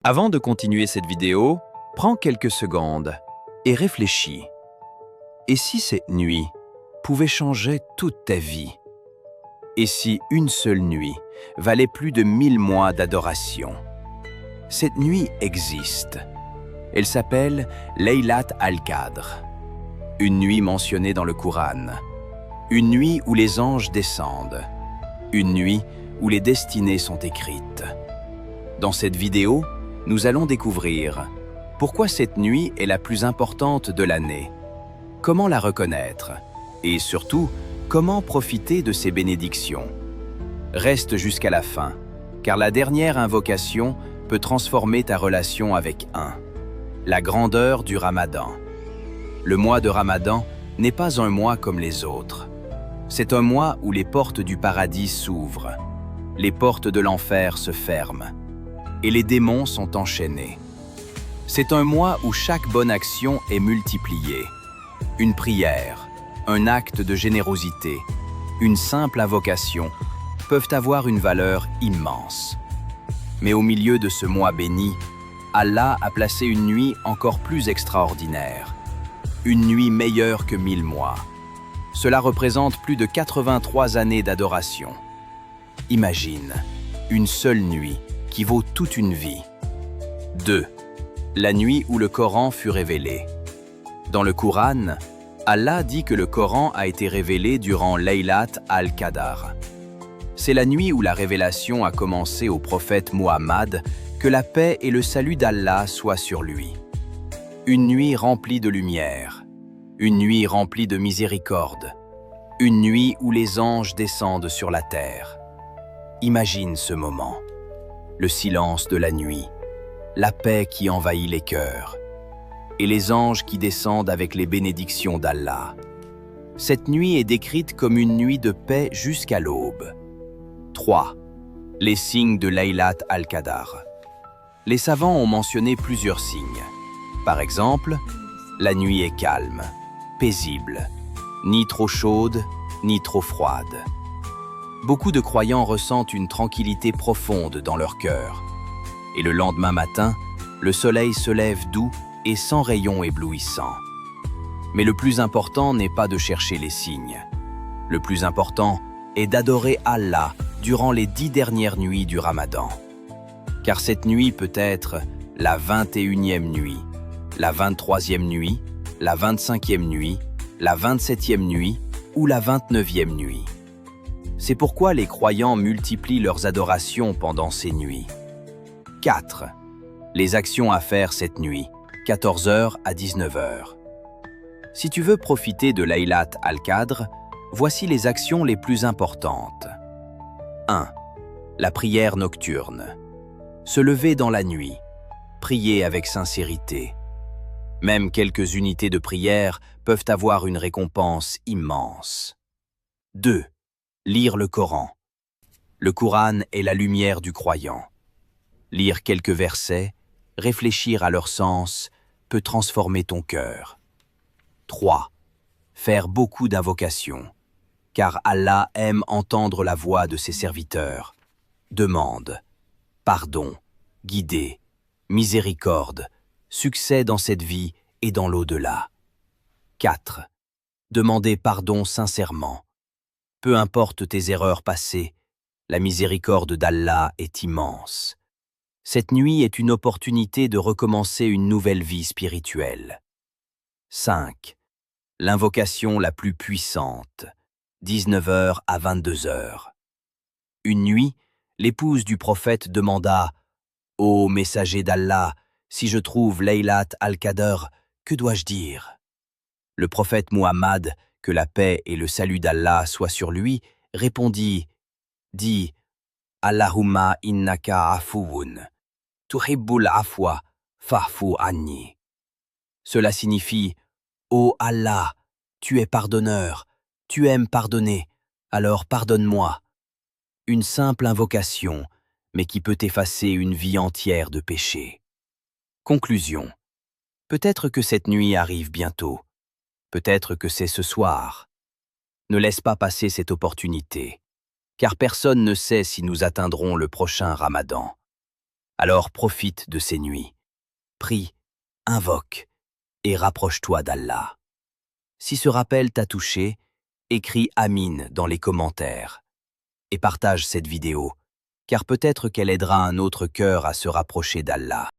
Avant de continuer cette vidéo, prends quelques secondes et réfléchis. Et si cette nuit pouvait changer toute ta vie? Et si une seule nuit valait plus de 1000 mois d'adoration? Cette nuit existe. Elle s'appelle Laylat al-Qadr, une nuit mentionnée dans le Coran, une nuit où les anges descendent, une nuit où les destinées sont écrites. Dans cette vidéo, nous allons découvrir pourquoi cette nuit est la plus importante de l'année, comment la reconnaître et surtout, comment profiter de ses bénédictions. Reste jusqu'à la fin, car la dernière invocation peut transformer ta relation avec la grandeur du Ramadan. Le mois de Ramadan n'est pas un mois comme les autres. C'est un mois où les portes du paradis s'ouvrent, les portes de l'enfer se ferment et les démons sont enchaînés. C'est un mois où chaque bonne action est multipliée. Une prière, un acte de générosité, une simple invocation peuvent avoir une valeur immense. Mais au milieu de ce mois béni, Allah a placé une nuit encore plus extraordinaire. Une nuit meilleure que 1000 mois. Cela représente plus de 83 années d'adoration. Imagine, une seule nuit qui vaut toute une vie. 2. La nuit où le Coran fut révélé. Dans le Coran, Allah dit que le Coran a été révélé durant Laylat al-Qadr. C'est la nuit où la révélation a commencé au prophète Muhammad, que la paix et le salut d'Allah soient sur lui. Une nuit remplie de lumière, une nuit remplie de miséricorde, une nuit où les anges descendent sur la terre. Imagine ce moment, le silence de la nuit, la paix qui envahit les cœurs, et les anges qui descendent avec les bénédictions d'Allah. Cette nuit est décrite comme une nuit de paix jusqu'à l'aube. 3. Les signes de Laylat al-Qadr. Les savants ont mentionné plusieurs signes. Par exemple, la nuit est calme, paisible, ni trop chaude, ni trop froide. Beaucoup de croyants ressentent une tranquillité profonde dans leur cœur. Et le lendemain matin, le soleil se lève doux et sans rayons éblouissants. Mais le plus important n'est pas de chercher les signes. Le plus important est d'adorer Allah durant les 10 dernières nuits du Ramadan. Car cette nuit peut être la 21e nuit, la 23e nuit, la 25e nuit, la 27e nuit ou la 29e nuit. C'est pourquoi les croyants multiplient leurs adorations pendant ces nuits. 4. Les actions à faire cette nuit, 14h à 19h. Si tu veux profiter de Laylat al-Qadr, voici les actions les plus importantes. 1. La prière nocturne. Se lever dans la nuit, prier avec sincérité. Même quelques unités de prière peuvent avoir une récompense immense. 2. Lire le Coran. Le Coran est la lumière du croyant. Lire quelques versets, réfléchir à leur sens, peut transformer ton cœur. 3. Faire beaucoup d'invocations, car Allah aime entendre la voix de ses serviteurs. Demande, pardon, guidée, miséricorde, succès dans cette vie et dans l'au-delà. 4. Demander pardon sincèrement. Peu importe tes erreurs passées, la miséricorde d'Allah est immense. Cette nuit est une opportunité de recommencer une nouvelle vie spirituelle. 5. L'invocation la plus puissante, 19h à 22h. Une nuit, l'épouse du prophète demanda « Ô messager d'Allah, si je trouve Laylat al-Qadr, que dois-je dire ?» Le prophète Muhammad, que la paix et le salut d'Allah soient sur lui, répondit « Dis « Allahumma innaka afuwun, tuhibbul afwa, fa'fu anni » Cela signifie « Ô Allah, tu es pardonneur, tu aimes pardonner, alors pardonne-moi » Une simple invocation, mais qui peut effacer une vie entière de péché. Conclusion. Peut-être que cette nuit arrive bientôt. Peut-être que c'est ce soir. Ne laisse pas passer cette opportunité, car personne ne sait si nous atteindrons le prochain Ramadan. Alors profite de ces nuits. Prie, invoque et rapproche-toi d'Allah. Si ce rappel t'a touché, écris Amin dans les commentaires et partage cette vidéo, car peut-être qu'elle aidera un autre cœur à se rapprocher d'Allah.